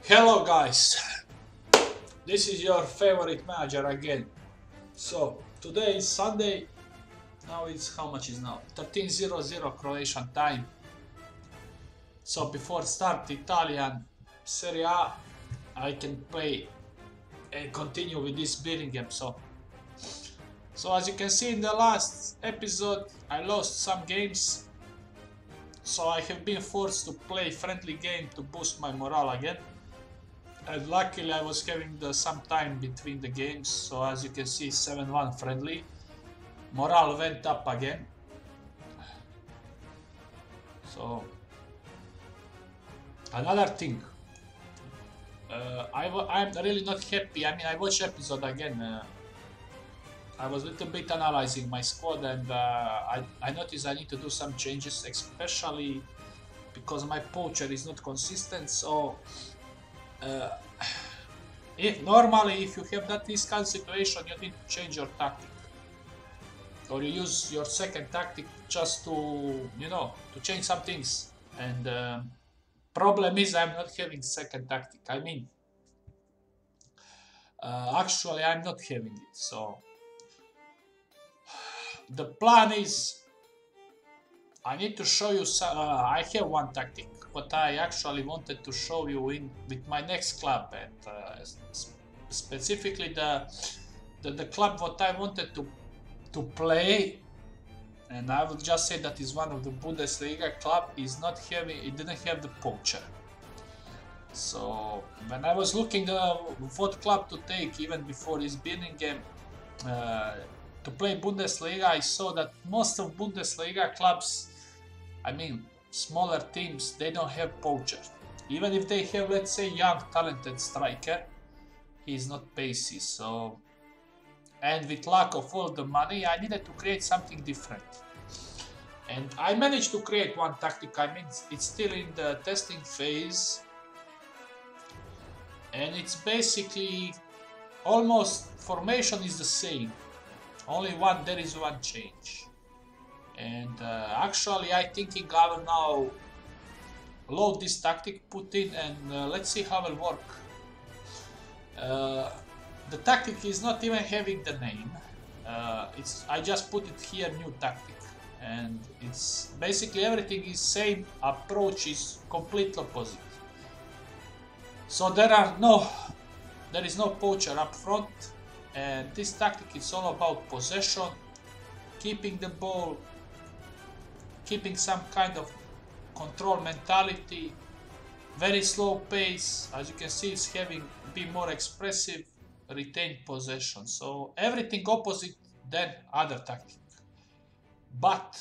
Hello guys, this is your favorite manager again. So today is Sunday, now it's how much is now? 13:00 Croatian time. So before start Italian Serie A, I can play and continue with this Birmingham. So as you can see in the last episode, I lost some games. So I have been forced to play friendly game to boost my morale again. And luckily I was having some time between the games, so as you can see 7-1 friendly. Morale went up again. So another thing, I'm really not happy. I mean, I watched episode again. I was a little bit analyzing my squad, and I noticed I need to do some changes, especially because my poacher is not consistent. So normally if you have this kind of situation, you need to change your tactic, or you use your second tactic just to, to change some things. And problem is I'm not having second tactic. I mean, actually I'm not having it. So the plan is, I need to show you some, I have one tactic what I actually wanted to show you with my next club, and specifically the club what I wanted to play. And I would just say that is one of the Bundesliga club is not having, it didn't have the poacher. So when I was looking what club to take even before this Birmingham to play Bundesliga, I saw that most of Bundesliga clubs, I mean smaller teams, they don't have poacher. Even if they have, let's say, young talented striker, he's not pacey. So, and with lack of all the money, I needed to create something different. And I managed to create one tactic. I mean, it's still in the testing phase, and it's basically almost formation is the same. Only there is one change. And actually I thinking I will now load this tactic, put in, and let's see how it will work. The tactic is not even having the name. I just put it here, new tactic, and it's basically everything is same, approach is complete opposite. So there is no poacher up front, and this tactic is all about possession, keeping the ball, keeping some kind of control mentality, very slow pace. As you can see, it's be more expressive, retain possession. So everything opposite than other tactic, but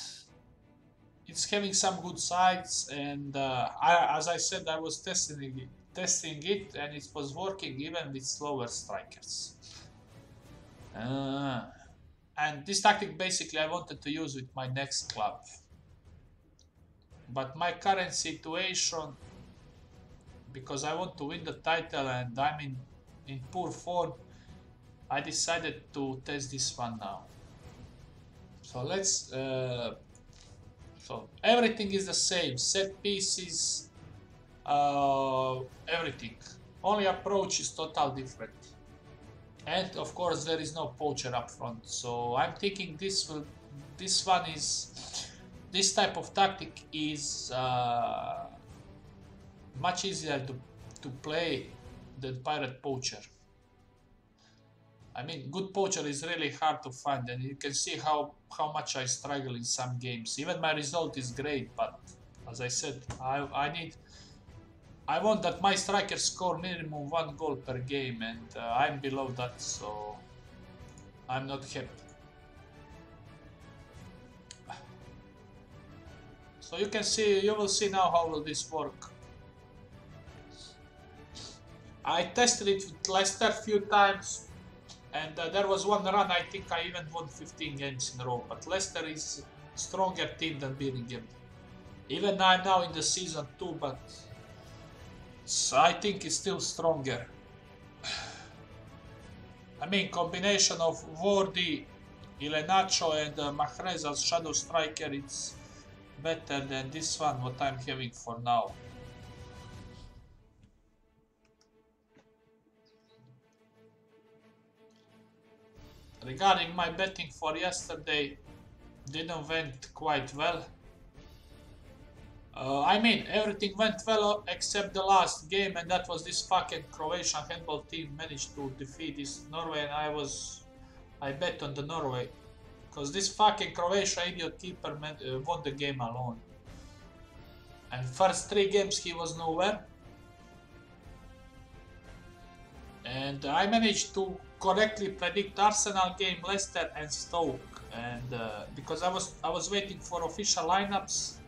it's having some good sides. And as I said, I was testing it, and it was working even with slower strikers. And this tactic basically I wanted to use with my next club. But my current situation, because I want to win the title and I'm in poor form, I decided to test this one now. So let's so everything is the same, set pieces, everything, only approach is totally different. And of course there is no poacher up front. So I'm thinking this type of tactic is much easier to play than pirate poacher. I mean, good poacher is really hard to find, and you can see how much I struggle in some games. Even my result is great, but as I said, I want that my strikers score minimum 1 goal per game, and I'm below that, so I'm not happy. So you will see now how will this work. I tested it with Leicester a few times, and there was one run I think I even won 15 games in a row. But Leicester is a stronger team than Birmingham. Even I'm now in the season 2, but I think it's still stronger. I mean, combination of Wardy, Iheanacho, and Mahrez as shadow striker, it's better than this one what I'm having for now. regarding my betting for yesterday, didn't went quite well. I mean, everything went well except the last game, and that was this fucking Croatian handball team managed to defeat this Norway, and I bet on the Norway, because this fucking Croatian idiot keeper won the game alone. And first 3 games he was nowhere. And I managed to correctly predict Arsenal game, Leicester and Stoke, and because I was waiting for official lineups.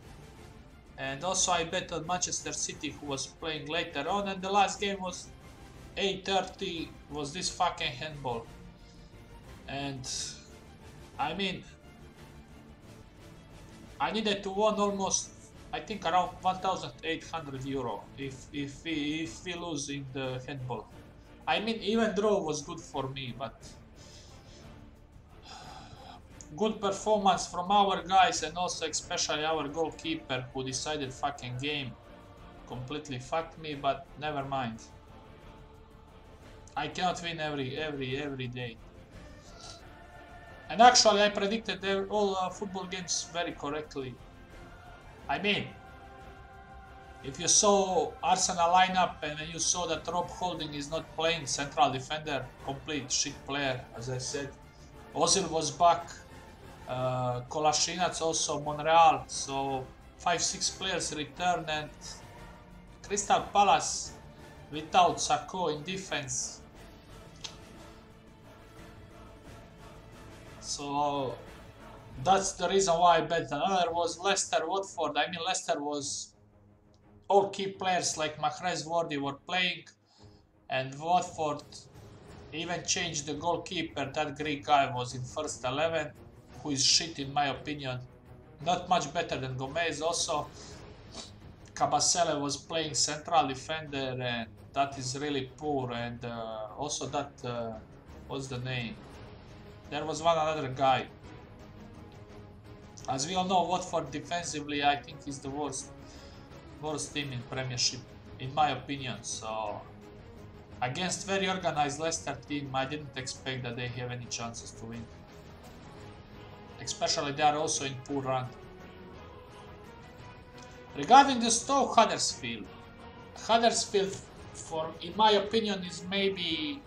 And also I bet on Manchester City, who was playing later on, and the last game was 8:30, was this fucking handball. And I mean, I needed to win almost, I think, around 1,800 euro if we lose in the handball. I mean, even draw was good for me, but good performance from our guys, and also especially our goalkeeper, who decided fucking game. Completely fucked me, but never mind. I cannot win every day. And actually I predicted all football games very correctly. I mean, if you saw Arsenal lineup and you saw that Rob Holding is not playing central defender, complete shit player, as I said. Ozil was back, Kolasinac also, Monreal, so 5-6 players return, and Crystal Palace without Sako in defense. So that's the reason why I bet. Another was Leicester Watford. I mean, Leicester was all key players like Mahrez, Wardy were playing, and Watford even changed the goalkeeper. That Greek guy was in first 11, who is shit in my opinion. Not much better than Gomez. Also, Kabasele was playing central defender, and that is really poor. And also that, what's the name? There was one other guy. As we all know, Watford defensively, I think, is the worst team in Premiership, in my opinion. So against very organized Leicester team, I didn't expect that they have any chances to win. Especially they are also in poor run. Regarding the Stoke Huddersfield, in my opinion, is maybe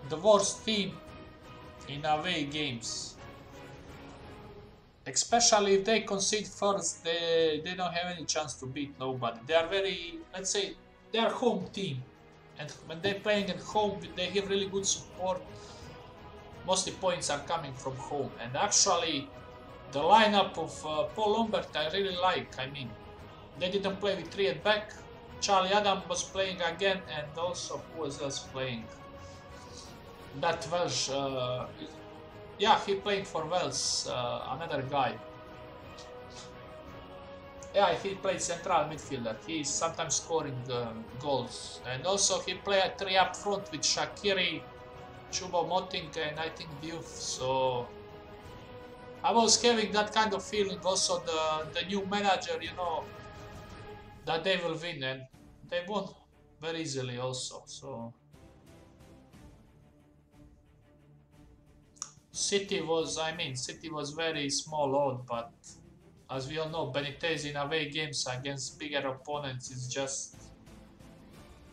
the worst team in away games. Especially if they concede first, they don't have any chance to beat nobody. They are very, let's say, they are home team. And when they're playing at home, they have really good support. Mostly points are coming from home. And actually, the lineup of Paul Lombard I really like. I mean, they didn't play with 3 at back. Charlie Adam was playing again, and also who was else playing? That Welsh, yeah, he playing for Wales, another guy. Yeah, he played central midfielder. He is sometimes scoring goals. And also he played 3 up front with Shaqiri, Choupo-Moting, and I think Diouf. So I was having that kind of feeling. Also the new manager, you know, that they will win, and they won very easily also. So City was very small odd, but as we all know, Benitez in away games against bigger opponents is just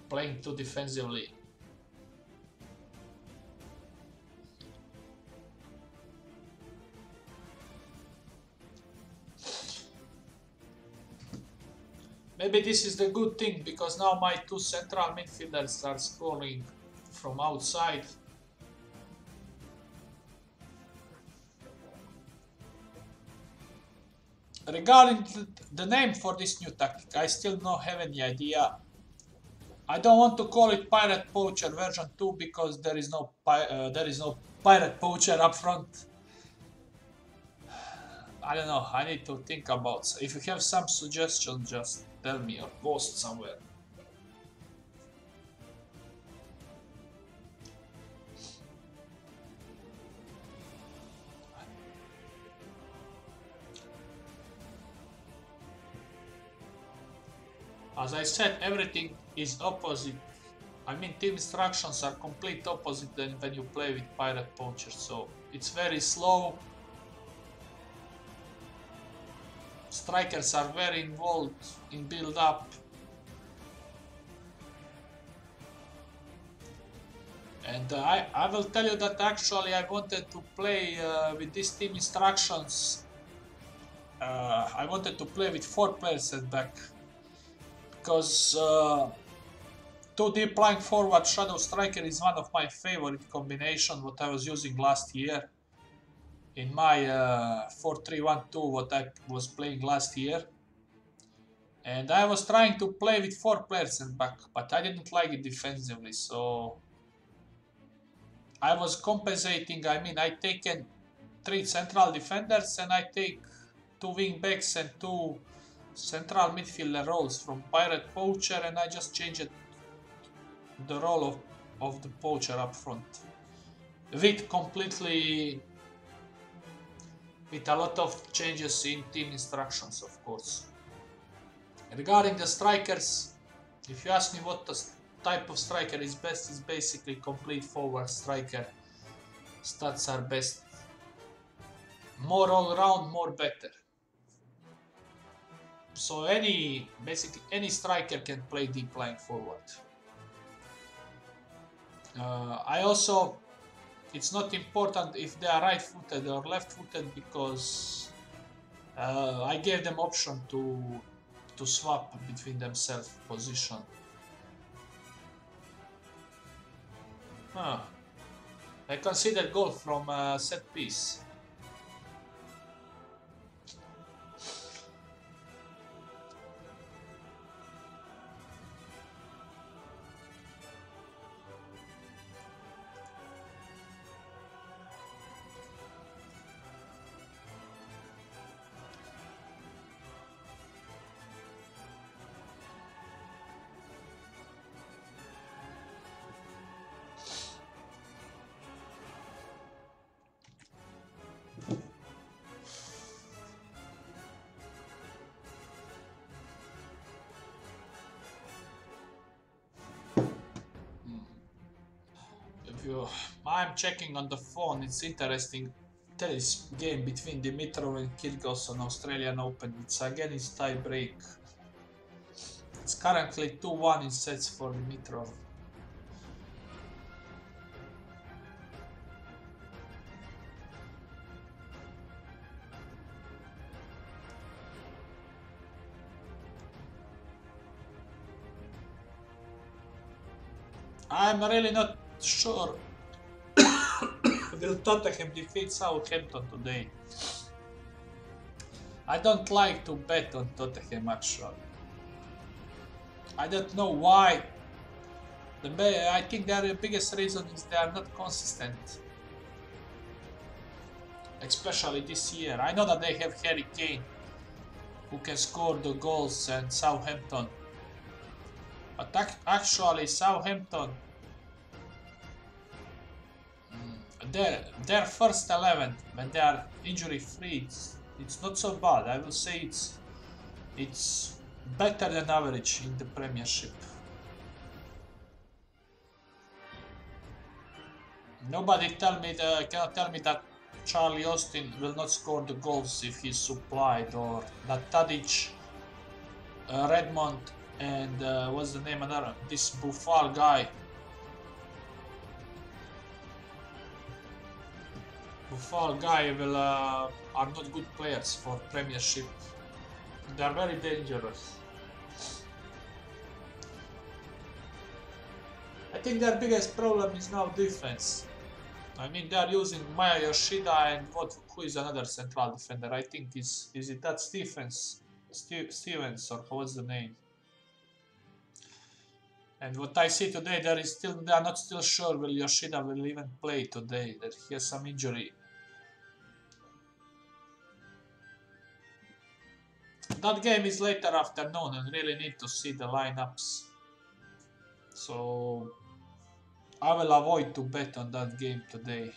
playing too defensively. Maybe this is the good thing, because now my 2 central midfielders are scoring from outside. Regarding the name for this new tactic, I still don't have any idea. I don't want to call it Pirate Poacher version 2, because there is no Pirate Poacher up front. I don't know, I need to think about. If you have some suggestions, just tell me or post somewhere. As I said, everything is opposite I mean, team instructions are complete opposite than when you play with Pirate Poacher, so it's very slow. Strikers are very involved in build-up. And I will tell you that actually I wanted to play with these team instructions. I wanted to play with 4 players at back. Because 2 deep lying forward Shadow Striker is one of my favorite combination what I was using last year. In my 4-3-1-2 what I was playing last year. And I was trying to play with 4 players at back, but I didn't like it defensively, so I was compensating. I mean, I taken 3 central defenders and I take 2 wing backs and 2 central midfielder roles from Pirate Poacher, and I just changed the role of the Poacher up front. With a lot of changes in team instructions, of course. Regarding the strikers, if you ask me what the type of striker is best, is basically complete forward striker. Stats are best. More all round, more better. So basically any striker can play deep lying forward. It's not important if they are right-footed or left-footed, because I gave them option to swap between themselves position. I considered goal from set piece. I'm checking on the phone. It's interesting. Tennis game between Dimitrov and Kyrgios on Australian Open. It's tie break. It's currently 2-1 in sets for Dimitrov. I'm really not sure will Tottenham defeat Southampton today. I don't like to bet on Tottenham actually. I don't know why. I think the biggest reason is they are not consistent. Especially this year. I know that they have Harry Kane, who can score the goals, and Southampton. But actually Southampton, their first 11, when they are injury free, it's not so bad. I will say it's better than average in the Premiership. Nobody cannot tell me that Charlie Austin will not score the goals if he's supplied, or that Tadic, Redmond, and what's the name this Buffal guy. Buffal guy are not good players for Premiership. They are very dangerous. I think their biggest problem is now defense. I mean, they are using Maya Yoshida and who is another central defender? I think is it that Stevens or what's the name? And what I see today, they are not still sure will Yoshida will even play today. That he has some injury. That game is later afternoon and really need to see the lineups. So I will avoid to bet on that game today.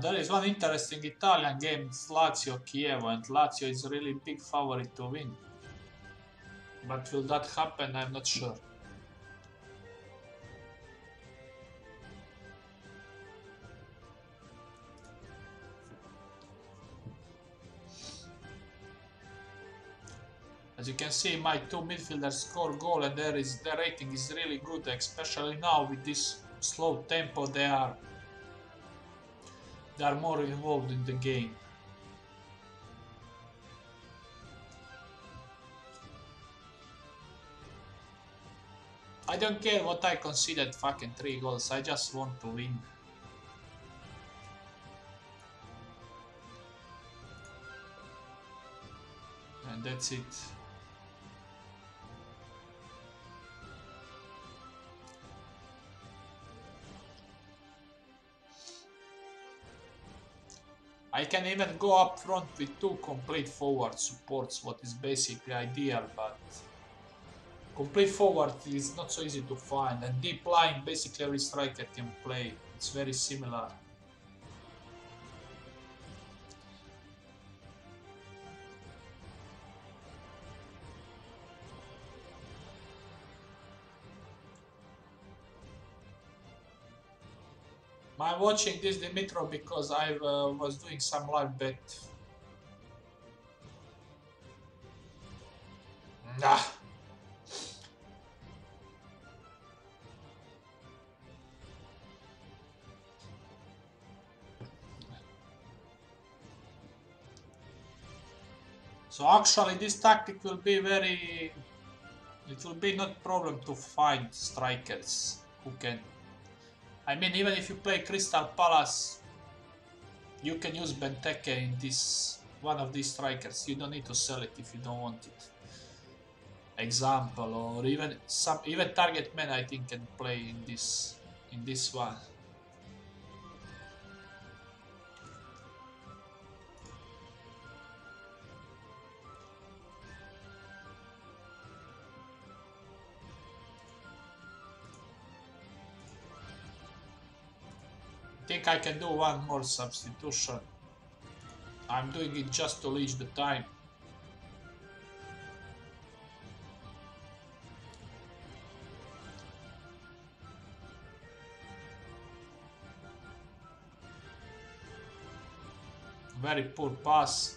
There is one interesting Italian game, it's Lazio Chievo, and Lazio is really big favorite to win. But will that happen? I'm not sure. As you can see, my two midfielders score goal, and their rating is really good, especially now with this slow tempo. They are more involved in the game. I don't care what I conceded fucking 3 goals, I just want to win. And that's it. I can even go up front with 2 complete forward supports, what is basically ideal, but complete forward is not so easy to find, and deep line basically every striker can play. It's very similar. I'm watching this Dimitro because I was doing some live bet. Nah. So actually this tactic will be very... It will be not problem to find strikers who can... I mean, even if you play Crystal Palace, you can use Benteke in this one of these strikers. You don't need to sell it if you don't want it. Example, or even target man I think can play in this one. I think I can do one more substitution. I'm doing it just to leech the time. Very poor pass.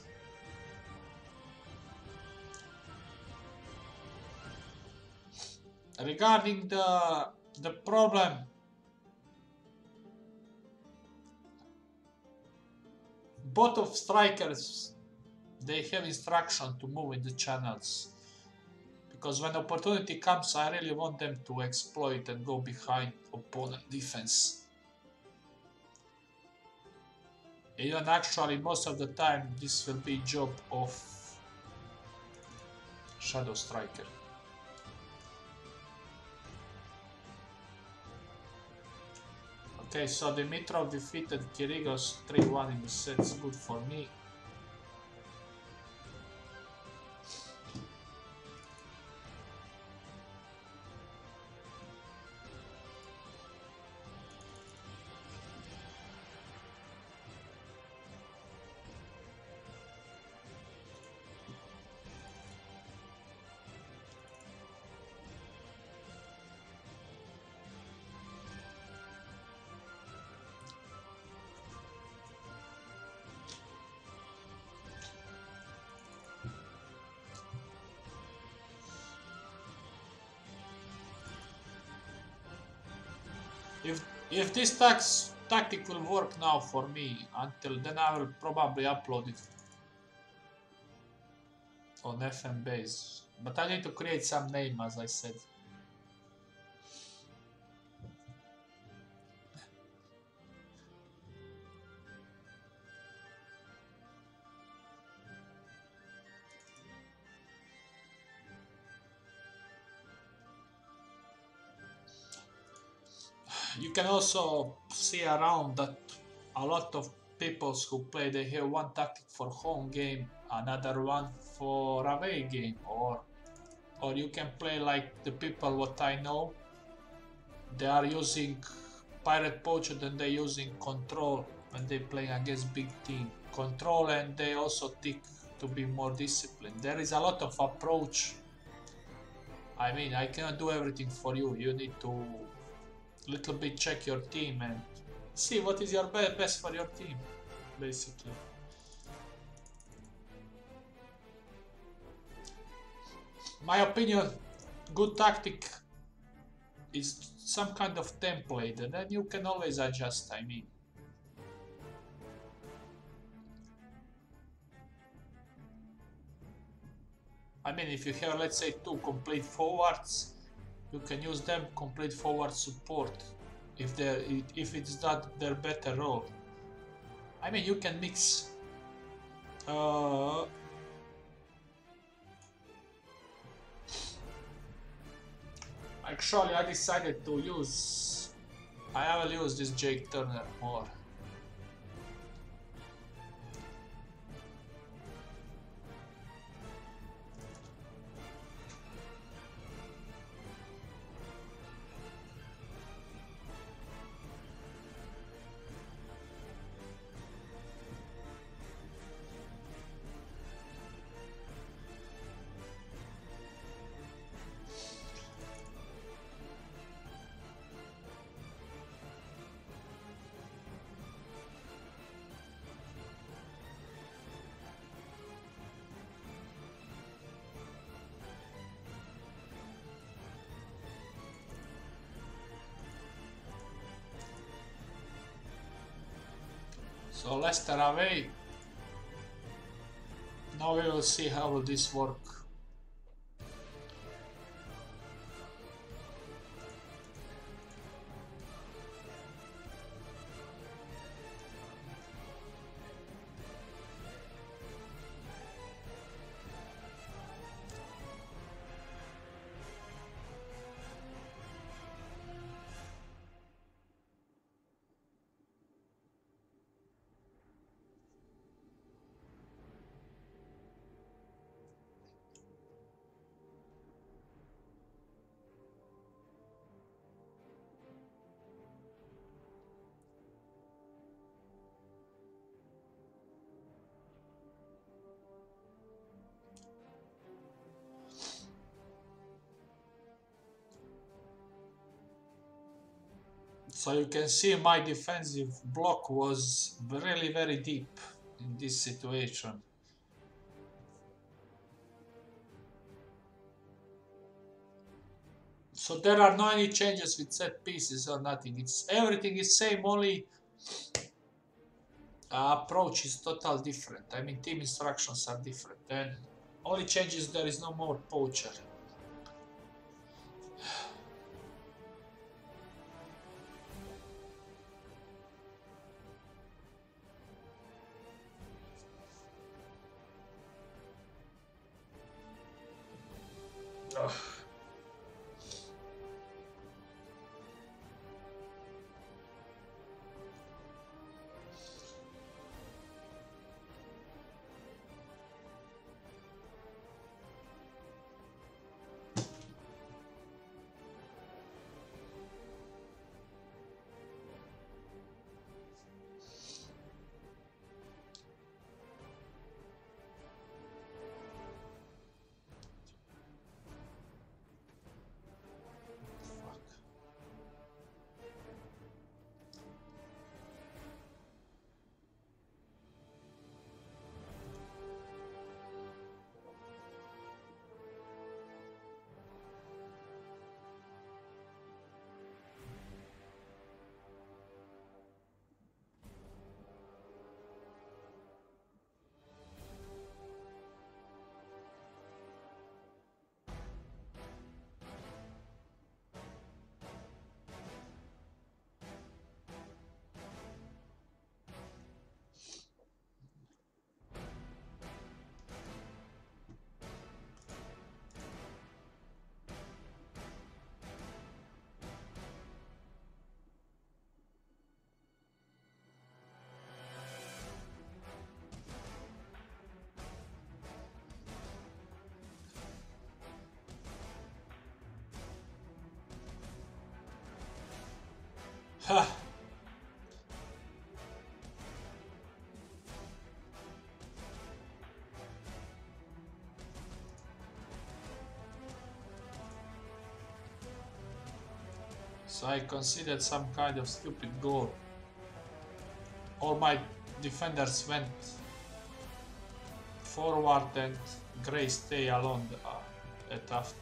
Regarding the problem, both of strikers, they have instruction to move in the channels, because when opportunity comes I really want them to exploit and go behind opponent defense. Even actually most of the time this will be job of shadow striker. Okay, so Dimitrov defeated Kyrgios 3-1 in the sets, good for me. If this tactic will work now for me, until then I will probably upload it on FM base. But I need to create some name, as I said. You can also see around that a lot of people who play, they have one tactic for home game, another one for away game, or you can play like the people what I know, they are using Pirate Poacher, then they're using Control when they play against big team. Control, and they also think to be more disciplined. There is a lot of approach. I mean, I cannot do everything for you. You need to little bit check your team and see what is your best for your team, basically. My opinion, good tactic is some kind of template, and then you can always adjust. I mean, if you have, let's say, two complete forwards, you can use them complete forward support if it's not their better role. I mean, you can mix. Actually, I decided to use. I will use this Jake Turner more. So Leicester away. Now we will see how will this work. So you can see my defensive block was really very deep in this situation. So there are no any changes with set pieces or nothing. It's everything is same, only approach is total different. I mean, team instructions are different. And only changes there is no more poacher. Ugh. So I conceded some kind of stupid goal. All my defenders went forward and Gray stay along at aft.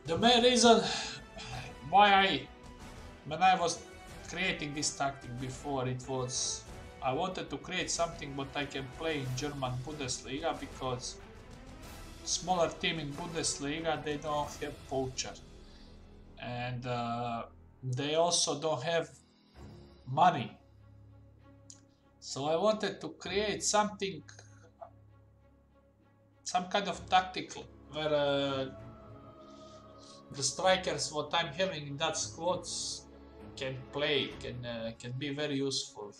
The main reason why when I was creating this tactic before, it was I wanted to create something what I can play in German Bundesliga, because smaller team in Bundesliga, they don't have poacher, and they also don't have money. So I wanted to create something, some kind of tactical where the strikers what I'm having in that squads can play, can be very useful.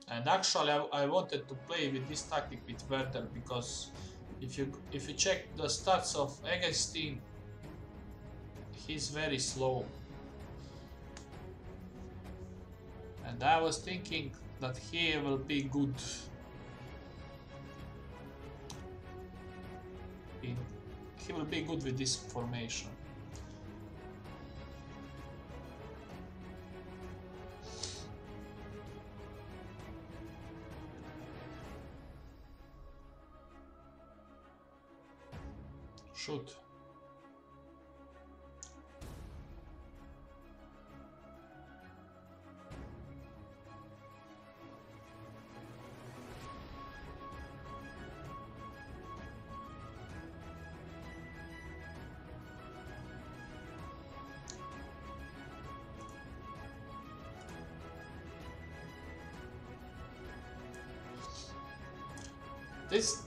And actually I wanted to play with this tactic with Werder, because if you check the stats of Eggestein, he's very slow. And I was thinking that he will be good he will be good with this formation. Shoot.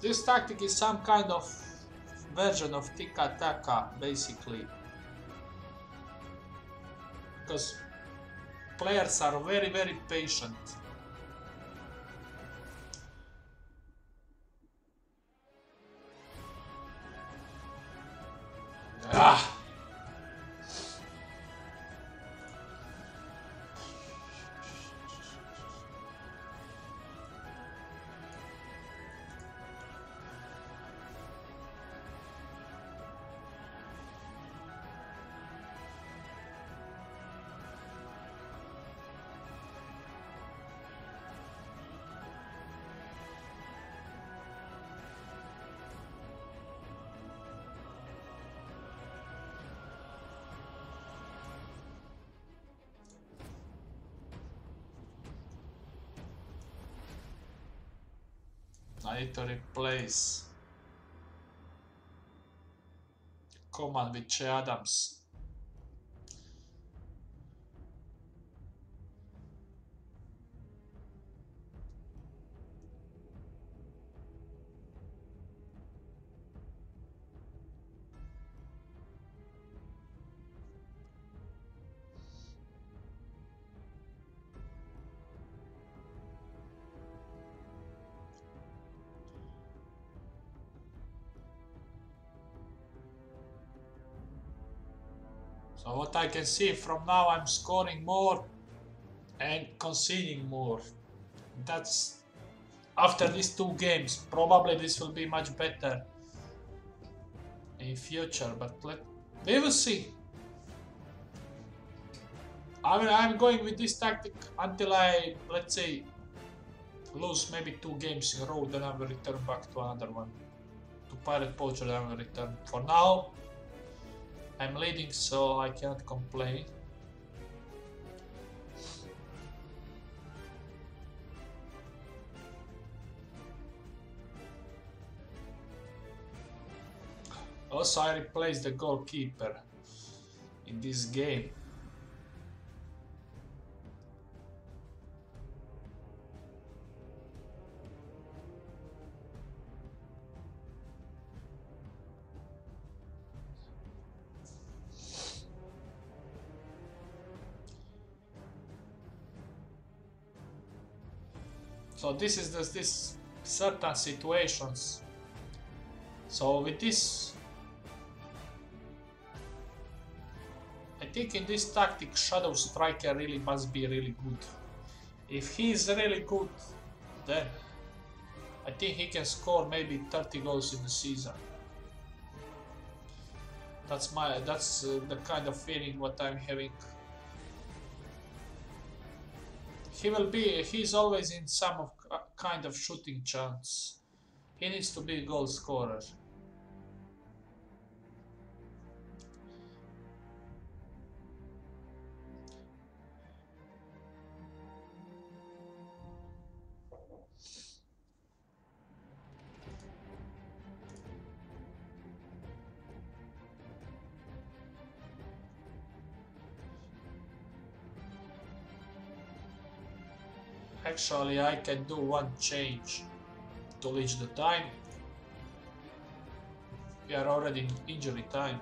This tactic is some kind of version of tiki-taka, basically, because players are very patient. Ah! I need to replace Coman with Che Adams. So what I can see from now, I'm scoring more and conceding more. That's after these two games. Probably this will be much better in future, but we will see. I'm going with this tactic until I, let's say, lose maybe 2 games in a row, then I will return back to another one. To Pirate Poacher, then I will return. For now, I'm leading, so I cannot complain. Also, I replaced the goalkeeper in this game. So this is this certain situations. So with this, I think in this tactic Shadow Striker really must be really good. If he is really good, then I think he can score maybe 30 goals in the season. That's the kind of feeling what I'm having. He's always in some of kind of shooting chance. He needs to be a goal scorer. Actually, I can do one change to reach the time. We are already in injury time.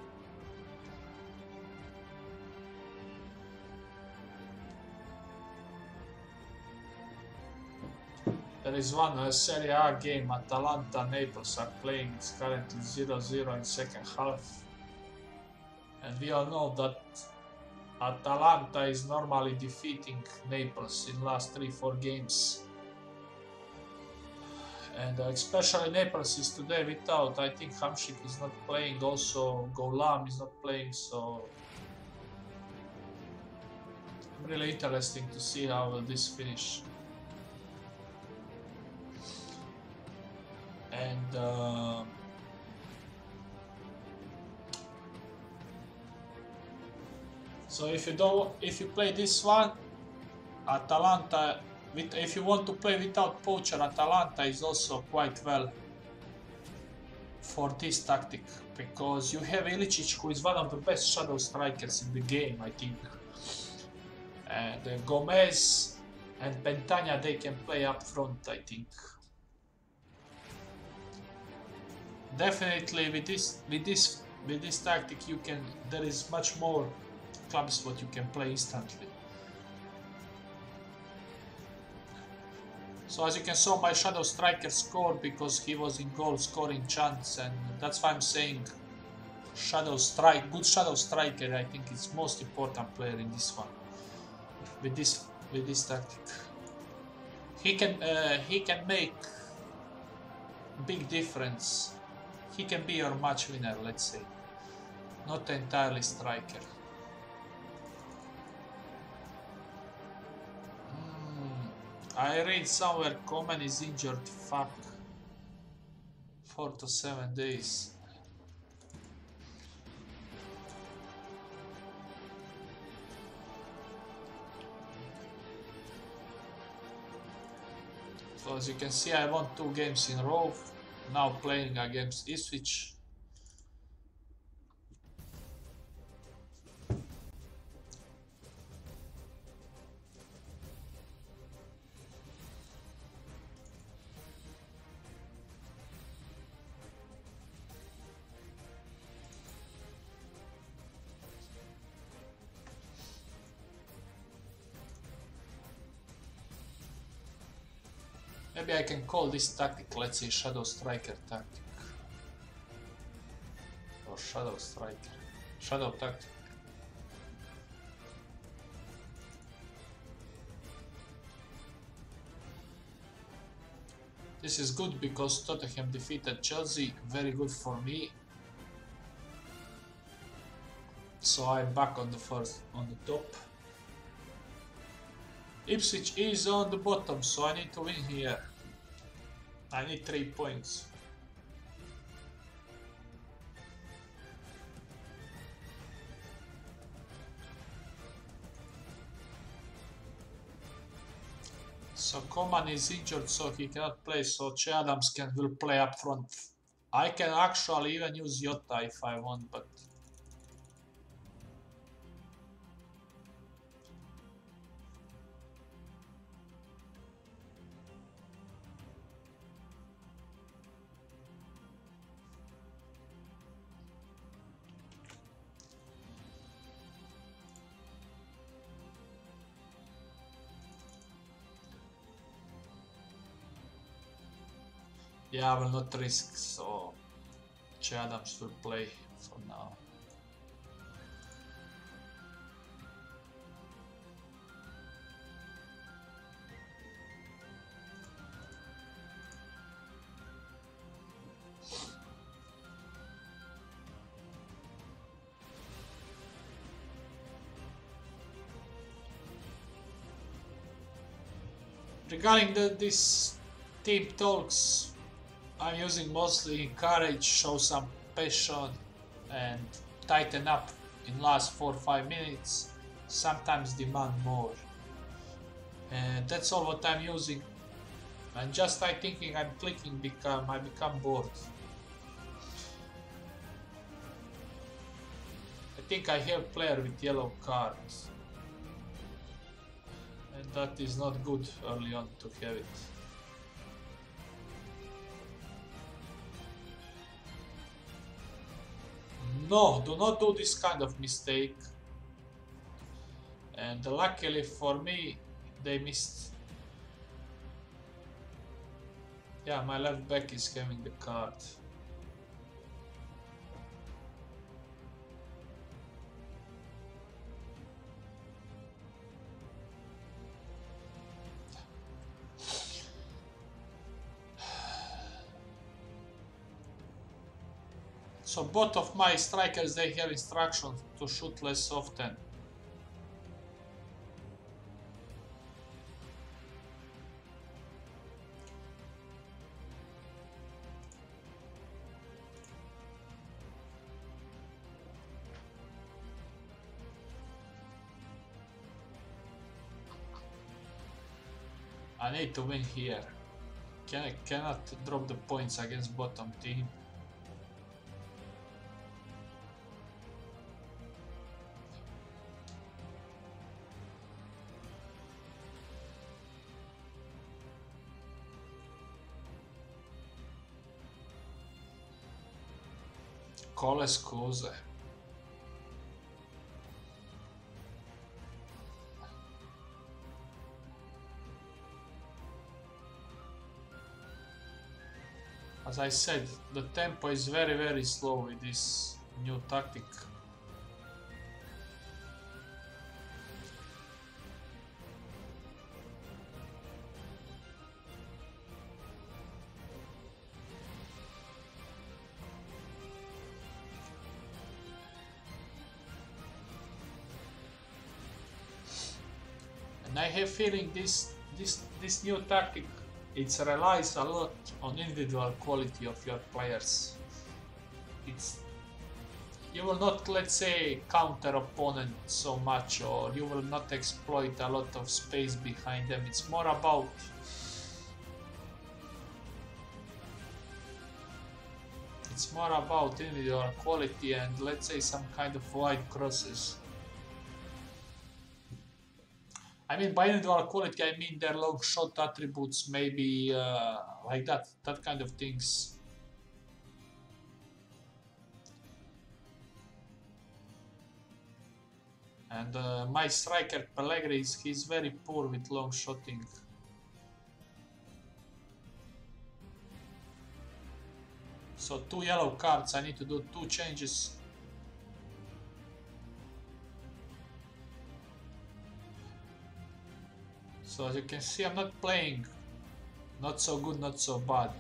There is one Serie A game. Atalanta Naples are playing. It's currently 0-0 in second half. And we all know that Atalanta is normally defeating Naples in last 3-4 games. And especially Naples is today without, I think Hamšík is not playing, also Golam is not playing, so really interesting to see how will this finish. And so if you play this one, Atalanta, if you want to play without poacher, Atalanta is also quite well for this tactic, because you have Ilicic, who is one of the best shadow strikers in the game, I think. And Gomez and Pentagna, they can play up front, I think. Definitely with this tactic there is much more clubs what you can play instantly. So as you can see, my shadow striker scored because he was in goal scoring chance, and that's why I'm saying good shadow striker, I think is most important player in this one. With this tactic, he can make big difference. He can be your match winner, let's say, not entirely striker. I read somewhere Coman is injured. Fuck. 4 to 7 days. So as you can see, I won 2 games in a row. Now playing against Ipswich. Maybe I can call this tactic, let's say, Shadow Striker tactic. Or Shadow Striker. Shadow tactic. This is good because Tottenham defeated Chelsea. Very good for me. So I'm back on the top. Ipswich is on the bottom, so I need to win here. I need 3 points. So Coman is injured, so he cannot play, so Che Adams will play up front. I can actually even use Jota if I want, but yeah, I will not risk, so Adams will play for now. Regarding this team talks, I'm using mostly encourage, show some passion and tighten up in last 4-5 minutes, sometimes demand more. And that's all what I'm using. And just I thinking I'm clicking I become bored. I think I have player with yellow cards. And that is not good early on to have it. No, do not do this kind of mistake. And luckily for me, they missed. Yeah, my left back is having the card. So both of my strikers, they have instructions to shoot less often. I need to win here. Cannot drop the points against bottom team. Con scuse. As I said, the tempo is very slow with this new tactic. And I have feeling this new tactic, it relies a lot on individual quality of your players. You will not, let's say, counter opponent so much, or you will not exploit a lot of space behind them. It's more about individual quality and, let's say, some kind of wide crosses. I mean, by individual quality, I mean their long shot attributes, maybe like that kind of things. And my striker Pellegrini, he's very poor with long shotting. So 2 yellow cards, I need to do 2 changes. So as you can see, I'm not playing not so good, not so bad.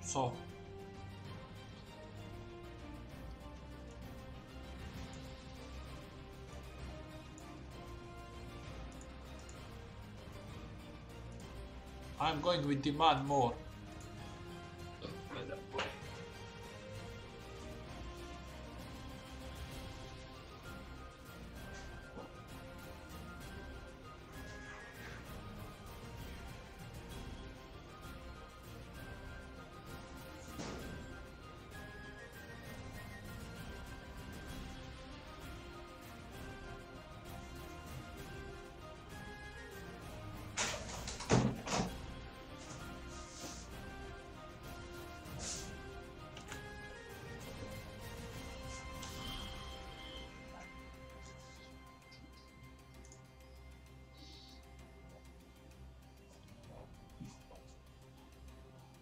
So I'm going with demand more.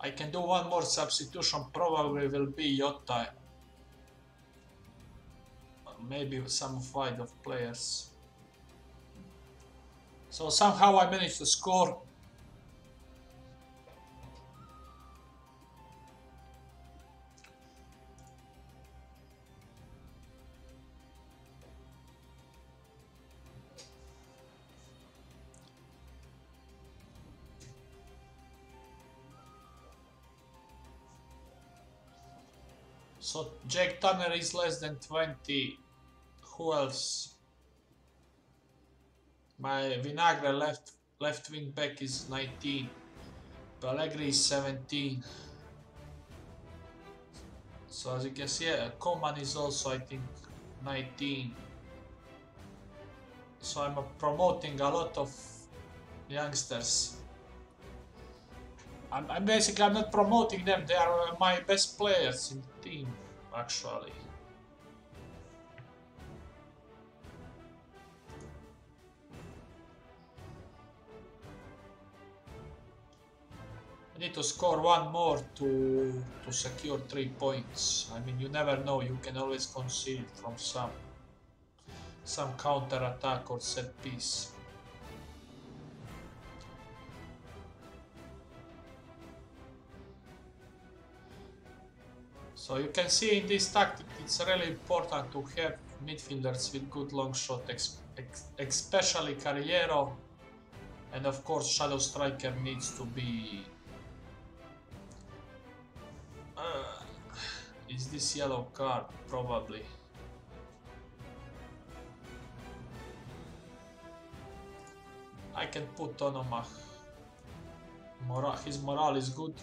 I can do one more substitution, probably will be Jota. Maybe some fight of players. So somehow I managed to score. So Jake Tanner is less than 20. Who else? My Vinagre left wing back is 19. Pellegrini is 17. So as you can see, Coman is also, I think, 19. So I'm promoting a lot of youngsters. I'm not promoting them, they are my best players in the team, actually. I need to score one more to secure 3 points. I mean, you never know, you can always concede from some counter attack or set piece. So you can see in this tactic it's really important to have midfielders with good long shot, especially Carriero, and of course shadow striker needs to be... is this yellow card? Probably. I can put Onomach. His morale is good.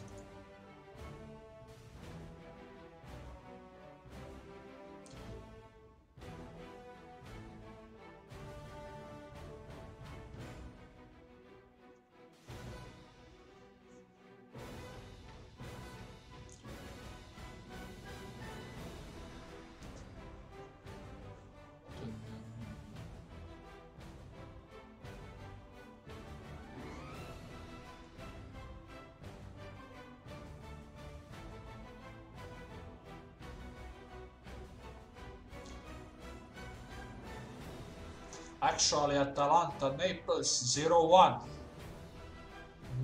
Actually, Atalanta, Naples 0-1.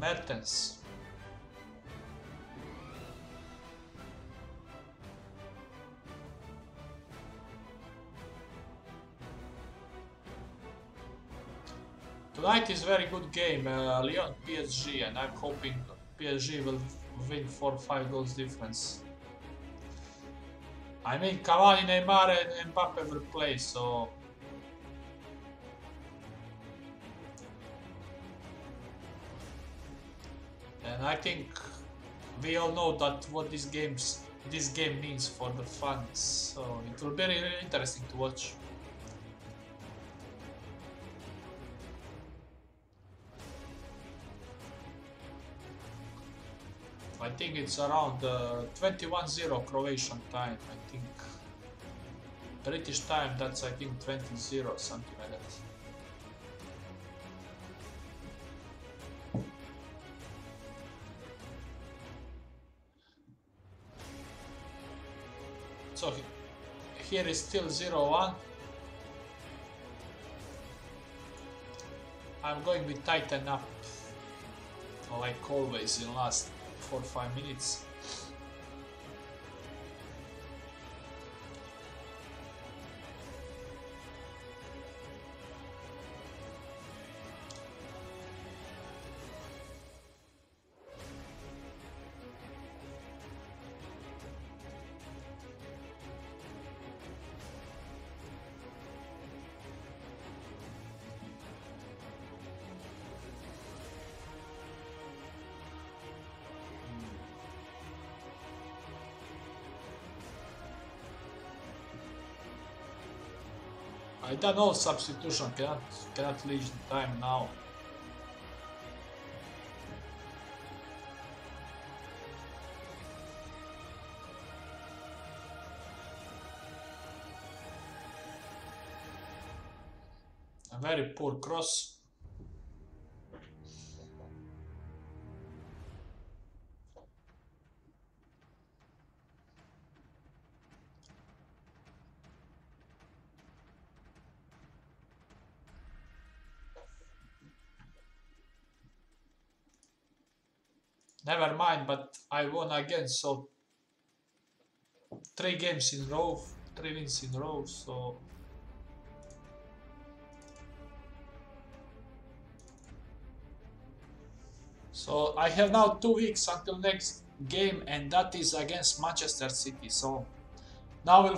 Mertens. Tonight is very good game, Lyon PSG, and I'm hoping PSG will win 4-5 goals difference. I mean, Cavani, Neymar and Mbappe will play, so... And I think we all know that what this game means for the fans, so it will be really interesting to watch. I think it's around 21-0 Croatian time. I think British time, that's I think 20-0, something like that. So here is still 0-1. I'm going with tighten up, like always in last 4-5 minutes. I done all substitution, cannot reach the time now. A very poor cross. Never mind, but I won again, so 3 games in row, 3 wins in row, so I have now 2 weeks until next game, and that is against Manchester City. So now we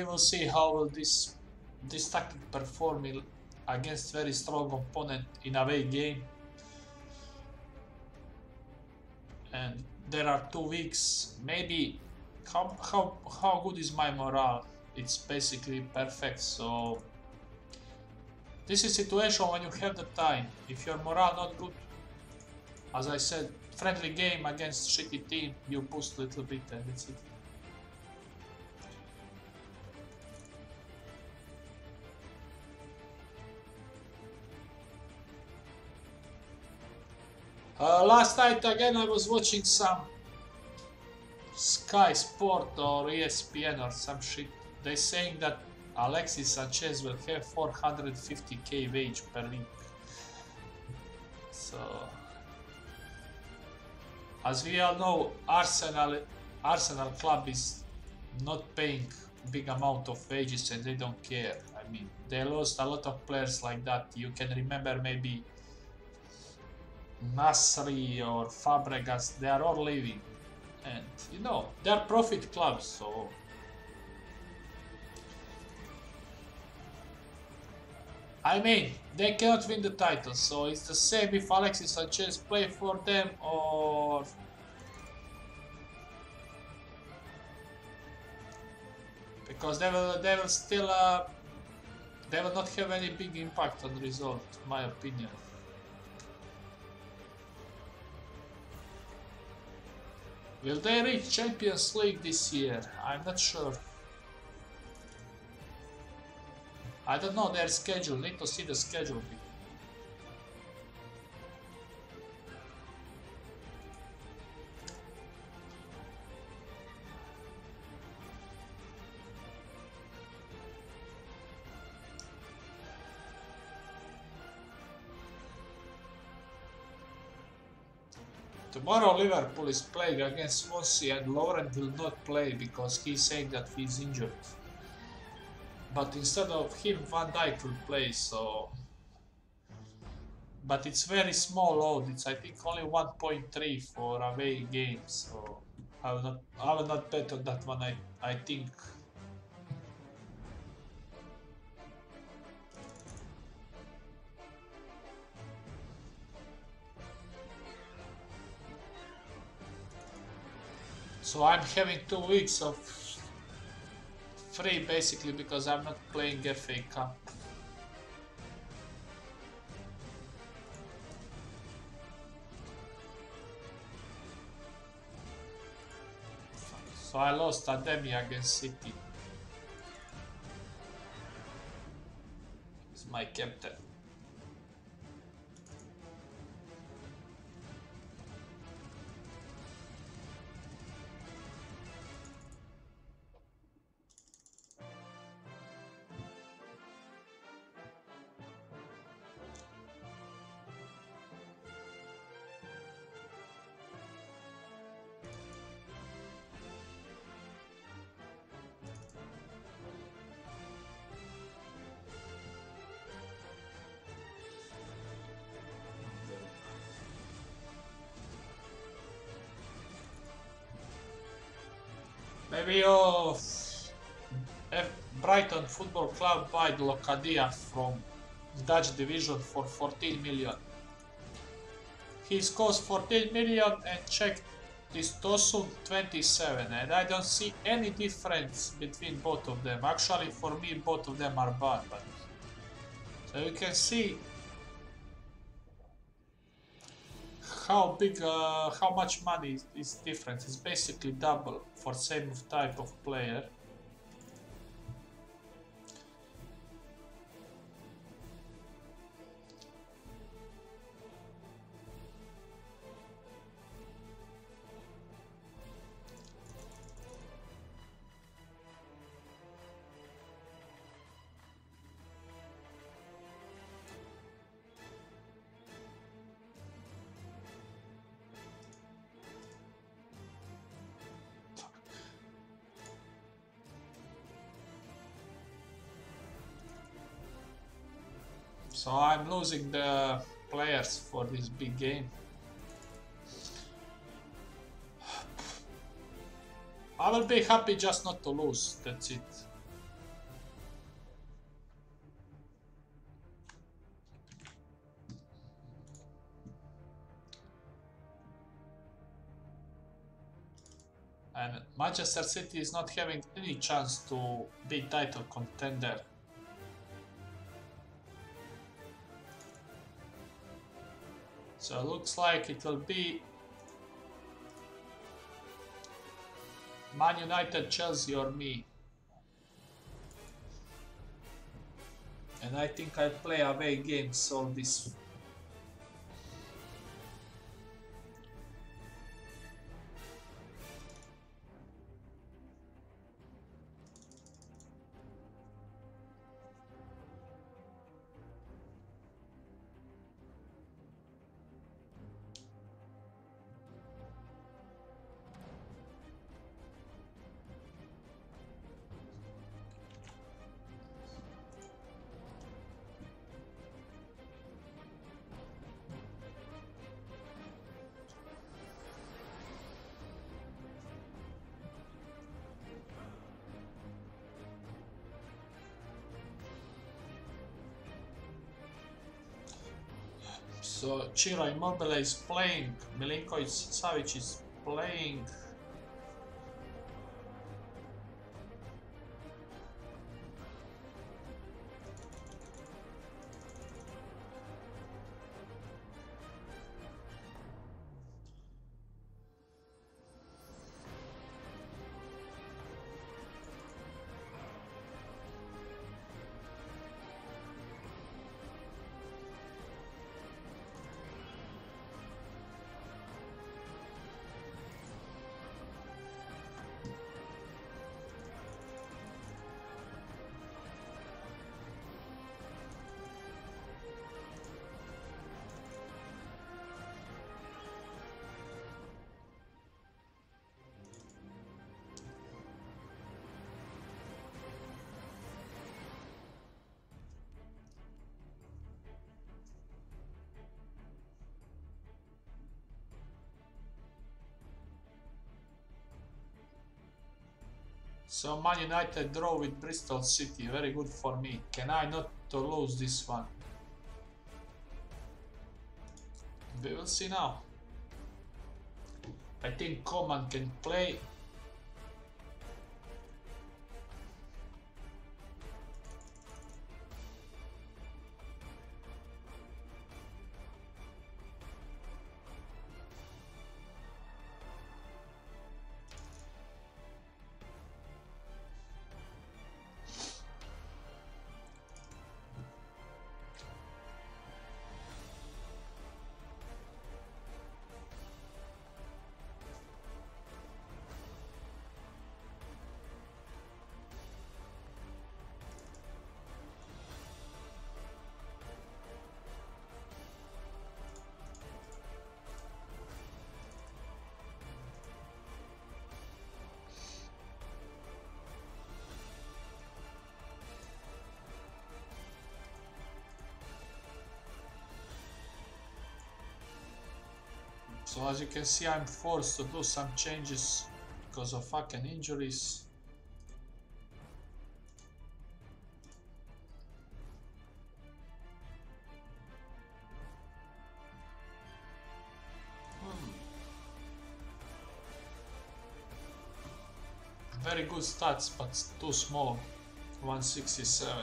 will see how will this tactic perform against very strong opponent in away game. And there are 2 weeks. Maybe how good is my morale? It's basically perfect. So this is a situation when you have the time. If your morale not good, as I said, friendly game against shitty team, you boost a little bit and that's it. Last night again I was watching some Sky Sport or ESPN or some shit. They saying that Alexis Sanchez will have 450k wage per week. So as we all know, Arsenal club is not paying big amount of wages and they don't care. I mean, they lost a lot of players like that. You can remember maybe Nasri or Fabregas, they are all leaving. And you know, they are profit clubs, so I mean, they cannot win the title, so it's the same if Alexis Sanchez play for them or because they will still they will not have any big impact on the result, in my opinion. Will they reach Champions League this year? I'm not sure. I don't know their schedule, need to see the schedule. Tomorrow Liverpool is playing against Swansea and Lauren will not play because he's saying that he's injured. But instead of him, Van Dijk will play, so... But it's very small odd, it's I think only 1.3 for away games, so... I will not bet on that one, I think. So I'm having 2 weeks of free basically because I'm not playing FA Cup. So I lost Ademi against City. He's my captain. Maybe Brighton Football Club bought Locadia from Dutch division for 14 million. He cost 14 million and checked this Tosun 27, and I don't see any difference between both of them. Actually, for me, both of them are bad, but so you can see how big, how much money is difference. It's basically double for same type of player. So I'm losing the players for this big game. I will be happy just not to lose, that's it. And Manchester City is not having any chance to be title contender. So it looks like it will be Man United, Chelsea or me. And I think I play away games all this. So Ciro Immobile is playing, Milinkovic Savic is playing. So Man United draw with Bristol City, very good for me. Can I not to lose this one? We will see now. I think Coman can play. So as you can see, I'm forced to do some changes because of fucking injuries. Very good stats, but too small. 167.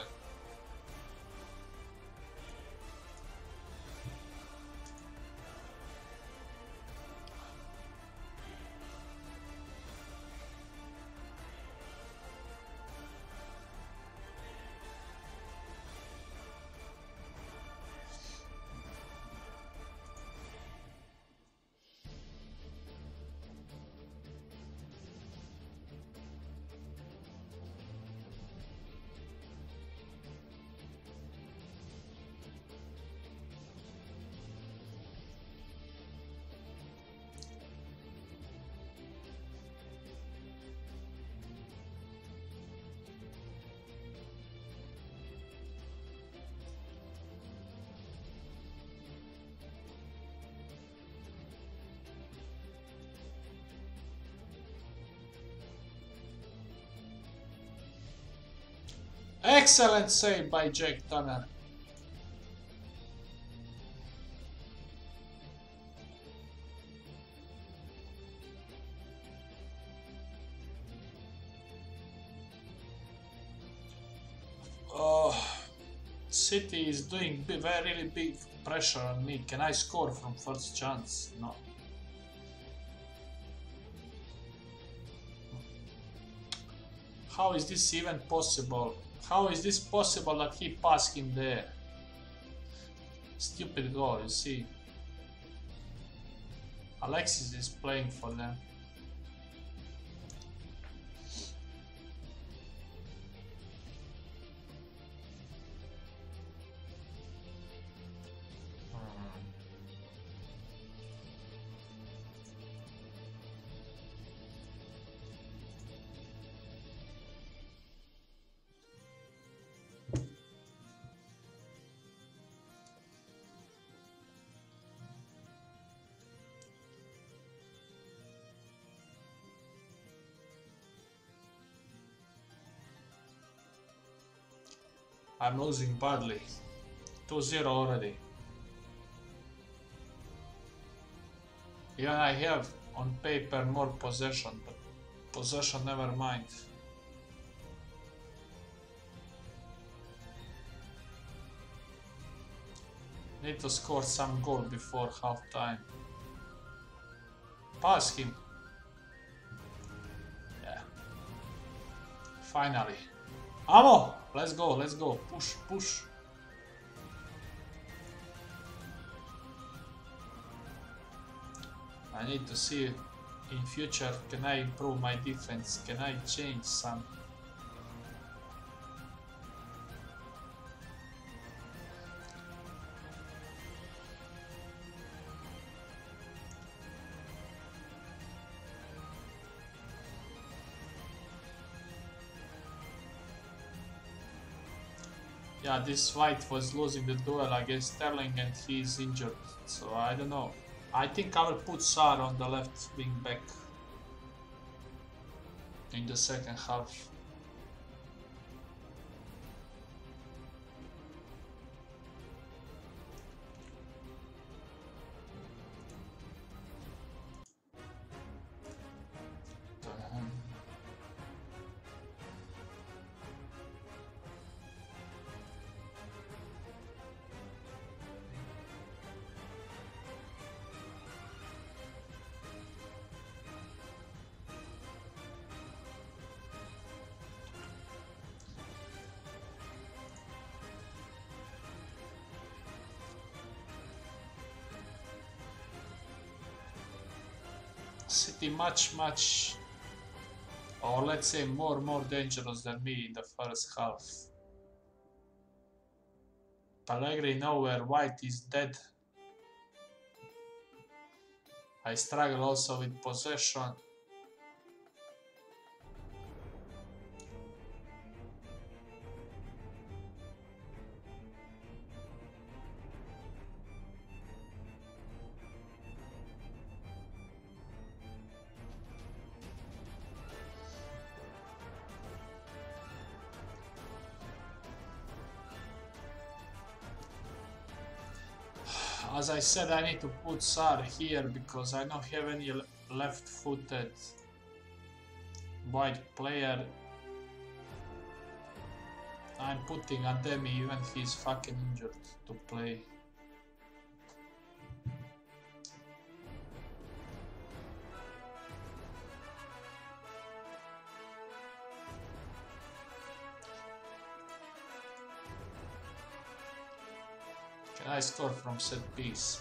Excellent save by Jack Tanner. City is doing really big pressure on me. Can I score from first chance? No. How is this even possible? How is this possible that he passed him there? Stupid goal, you see. Alexis is playing for them. I'm losing badly. 2-0 already. Yeah, I have on paper more possession, but possession never mind. Need to score some goal before half time. Pass him. Yeah. Finally. Amo! Let's go, let's go. Push, push. I need to see in future, can I improve my defense? Can I change some? Yeah, this White was losing the duel against Sterling and he is injured, so I don't know. I think I will put Sar on the left wing back in the second half. City much, or let's say more dangerous than me in the first half. Pellegrini nowhere, White is dead. I struggle also with possession. As I said, I need to put Sar here because I don't have any left-footed wide player. I'm putting Ademi even he's fucking injured to play. Can I score from set piece?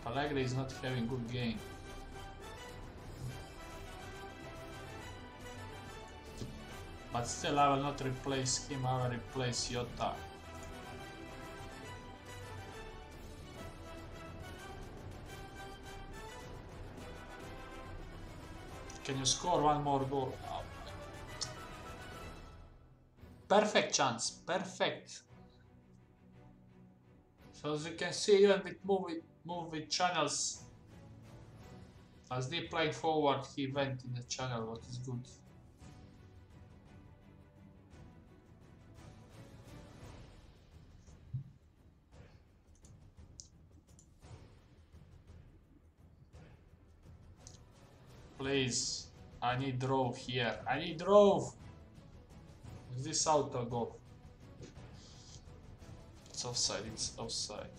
Pellegrini is not having good game. But still, I will not replace him, I will replace Jota. Can you score one more goal? Oh. Perfect chance, perfect. So as you can see, even with movie channels, as they played forward, he went in the channel, what is good. Please, I need draw here. I need draw. Is this auto goal? It's offside, it's offside.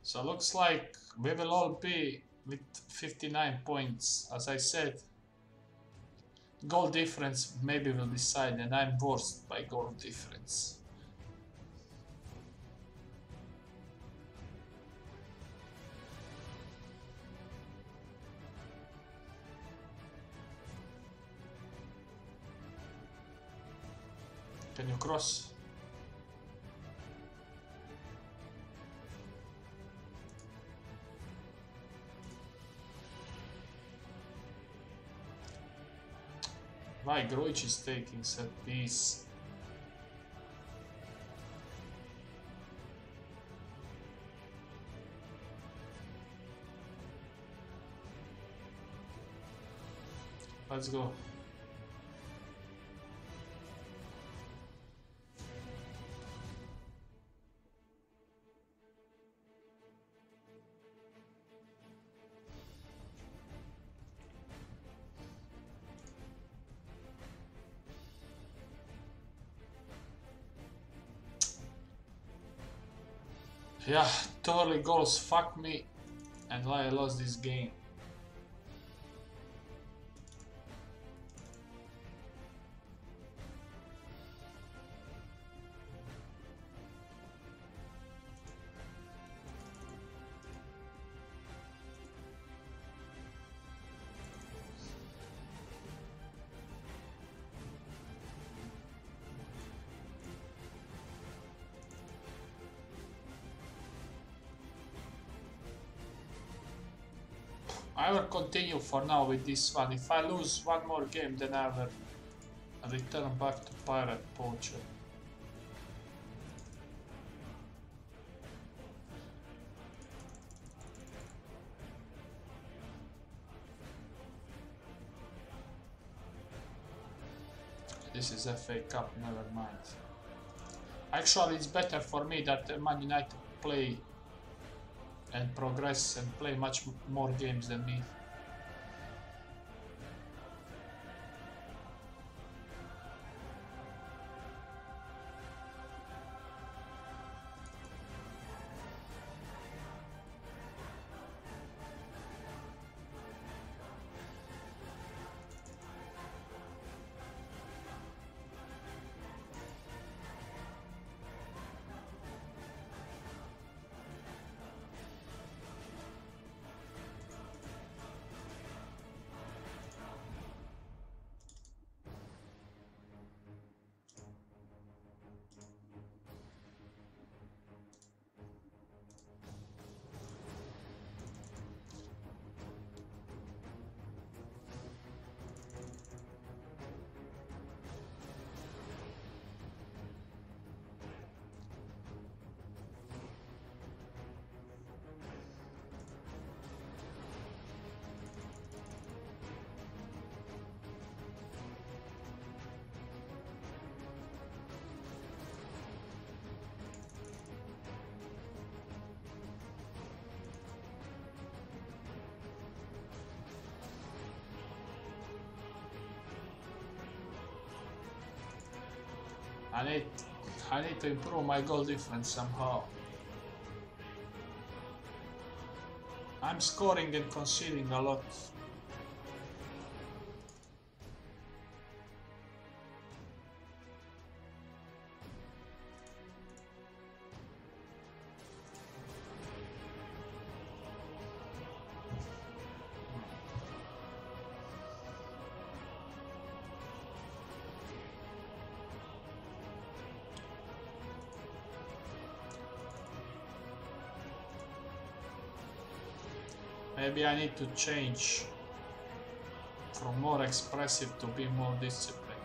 So looks like we will all be with 59 points. As I said, goal difference maybe will decide, and I'm worst by goal difference. Can you cross? Why Grujic is taking set piece? Let's go. Yeah, totally goals fuck me, and why I lost this game. I will continue for now with this one. If I lose one more game, then I will return back to Pirate Poacher. This is FA Cup, never mind. Actually, it's better for me that Man United play and progress and play much more games than me. I need to improve my goal difference somehow. I'm scoring and conceding a lot. Maybe I need to change from more expressive to be more disciplined.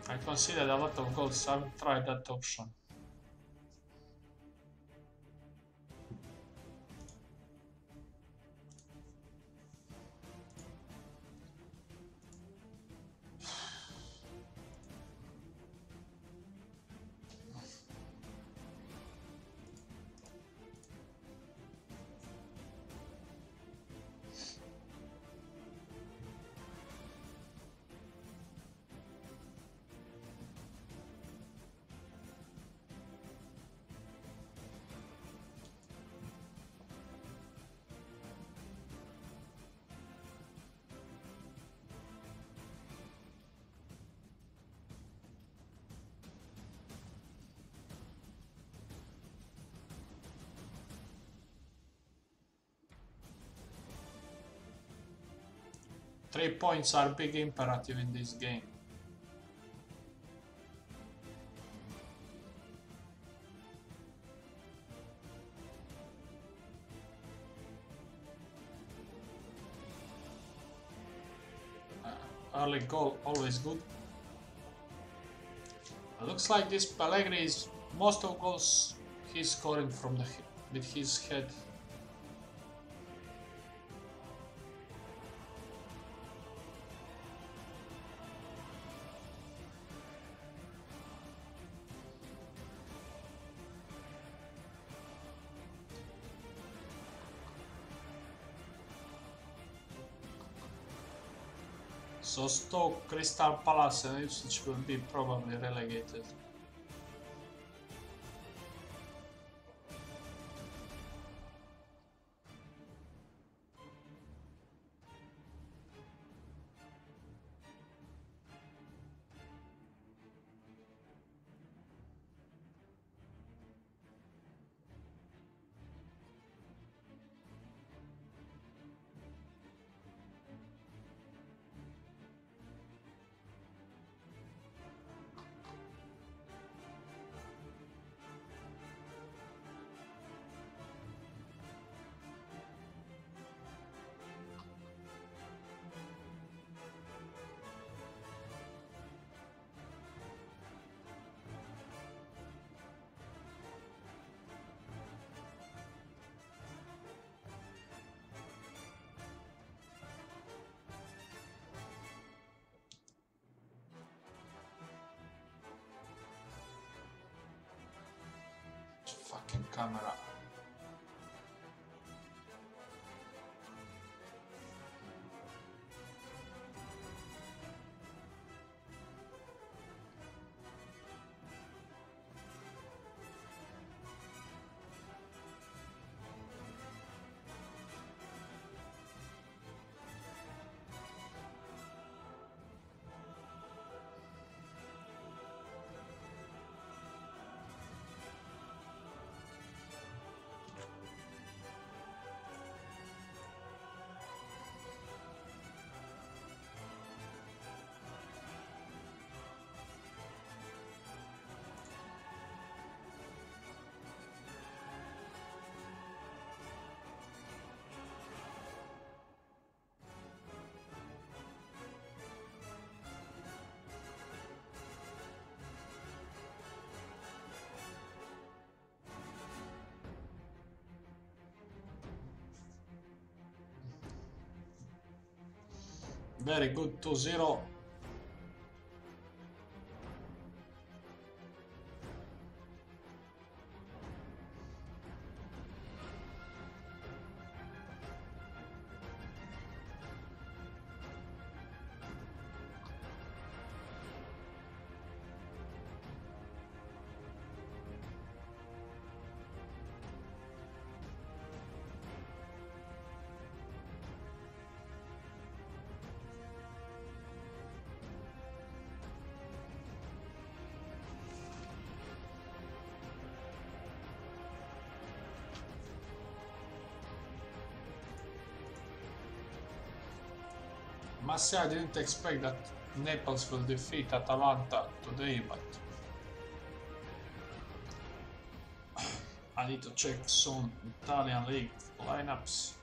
I conceded a lot of goals, so I haven't tried that option. Three points are big imperative in this game. Early goal, always good. Looks like this Pellegrini is most of goals he's scoring from with his head. So Stoke, Crystal Palace and Ipswich will be probably relegated. Fucking camera. Very good, 2-0. Must say I didn't expect that Naples will defeat Atalanta today, but I need to check some Italian league lineups.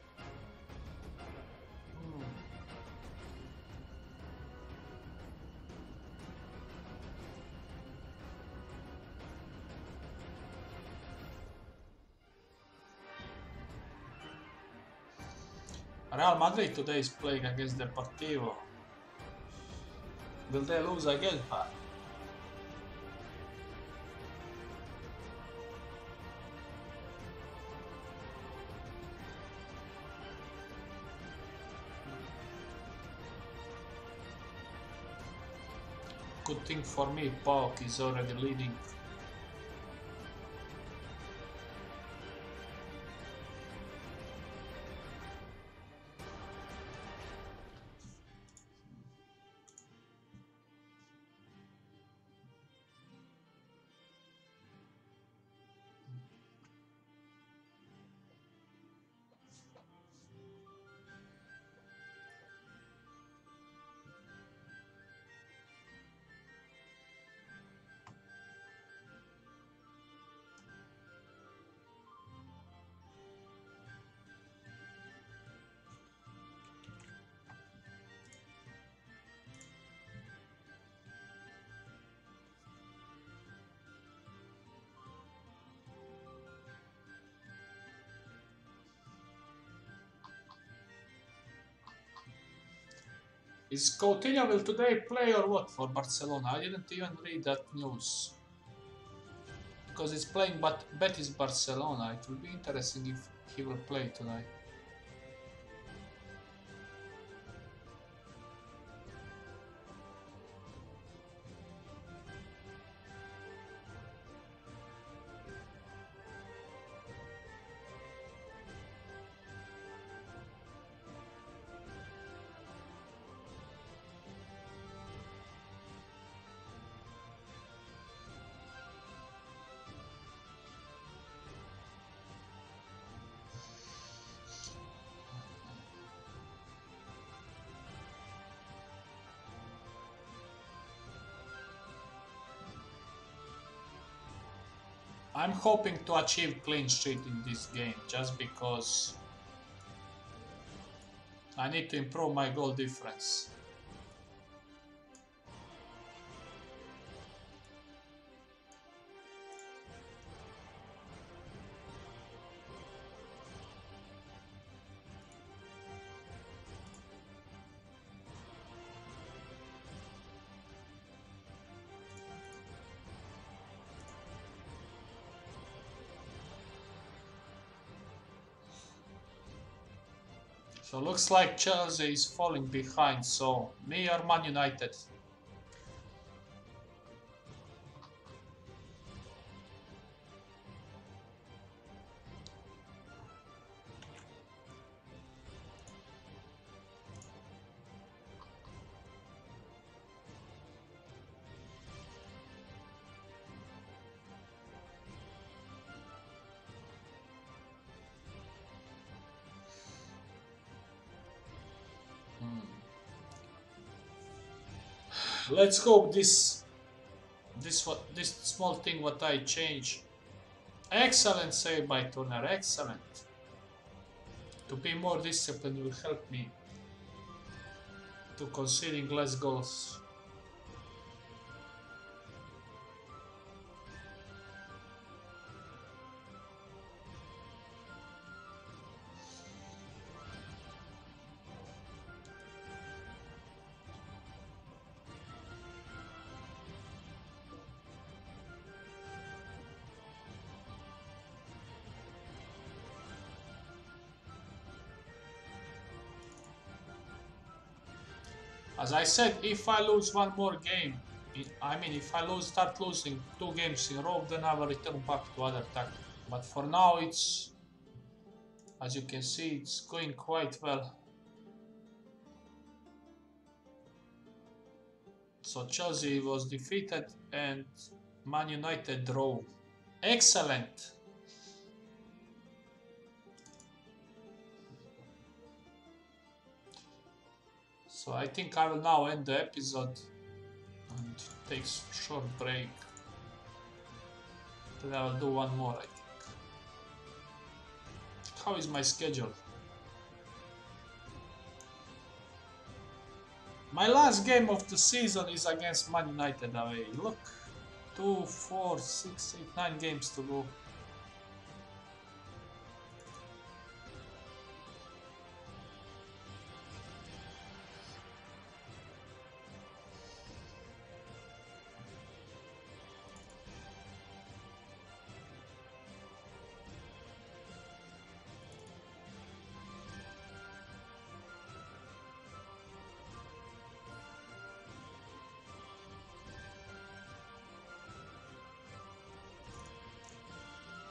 Real Madrid today is playing against Deportivo. Will they lose again? Good thing for me, PAOK is already leading. Is Coutinho will today play or what for Barcelona? I didn't even read that news. Because he's playing Betis Barcelona. It will be interesting if he will play tonight. I'm hoping to achieve clean sheet in this game, just because I need to improve my goal difference. So looks like Chelsea is falling behind, so me or Man United? Let's hope this small thing what I change. Excellent save by Turner, excellent. To be more disciplined will help me to conceding less goals. As I said, if I lose one more game, if I start losing 2 games in a row, then I will return back to other tactic. But for now, it's, as you can see, it's going quite well. So Chelsea was defeated and Man United draw. Excellent! So I think I will now end the episode and take a short break. Then I will do one more, I think. How is my schedule? My last game of the season is against Man United away. Look, 2, 4, 6, 8, 9 games to go.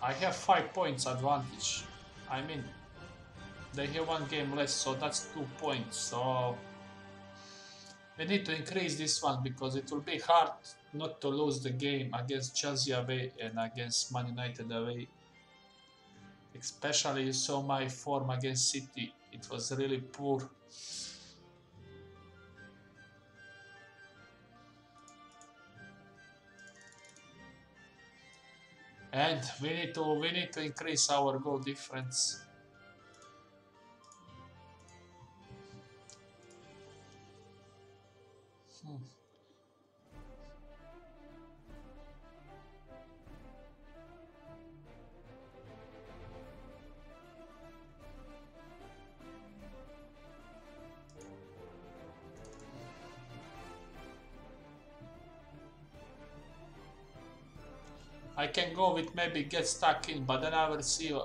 I have 5 points advantage. I mean, they have 1 game less, so that's 2 points. So we need to increase this one because it will be hard not to lose the game against Chelsea away and against Man United away. Especially you saw my form against City. It was really poor. And we need to increase our goal difference. I can go with maybe get stuck in, but then I will see an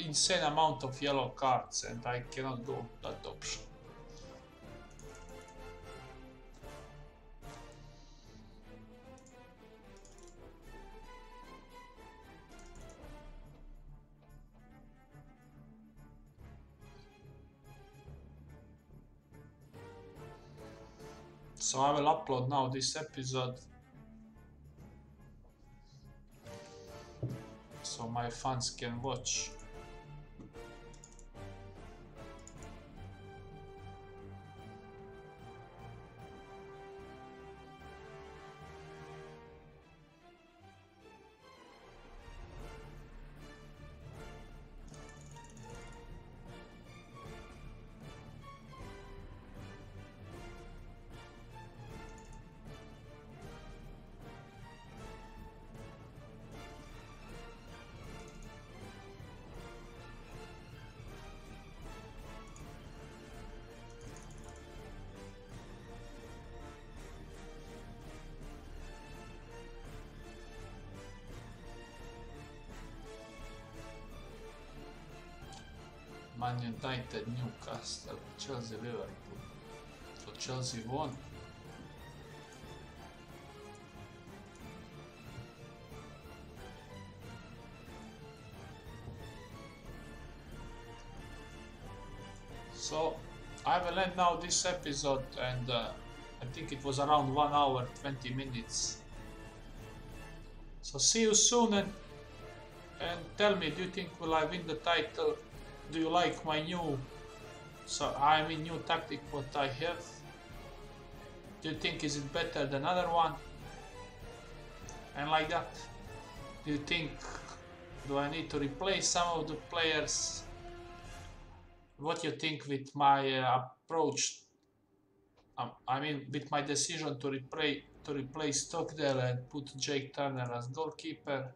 insane amount of yellow cards and I cannot go that option. So I will upload now this episode so my fans can watch. Man United, Newcastle, Chelsea, Liverpool. So Chelsea won. So I will end now this episode, and I think it was around 1 hour 20 minutes. So see you soon, and tell me, do you think will I win the title? Do you like my new new tactic what I have? Do you think is it better than other one? And like that. Do you think do I need to replace some of the players? What you think with my approach? I mean with my decision to replace Stockdale and put Jake Turner as goalkeeper?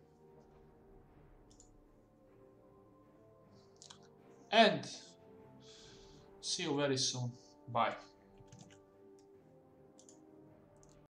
And see you very soon. Bye.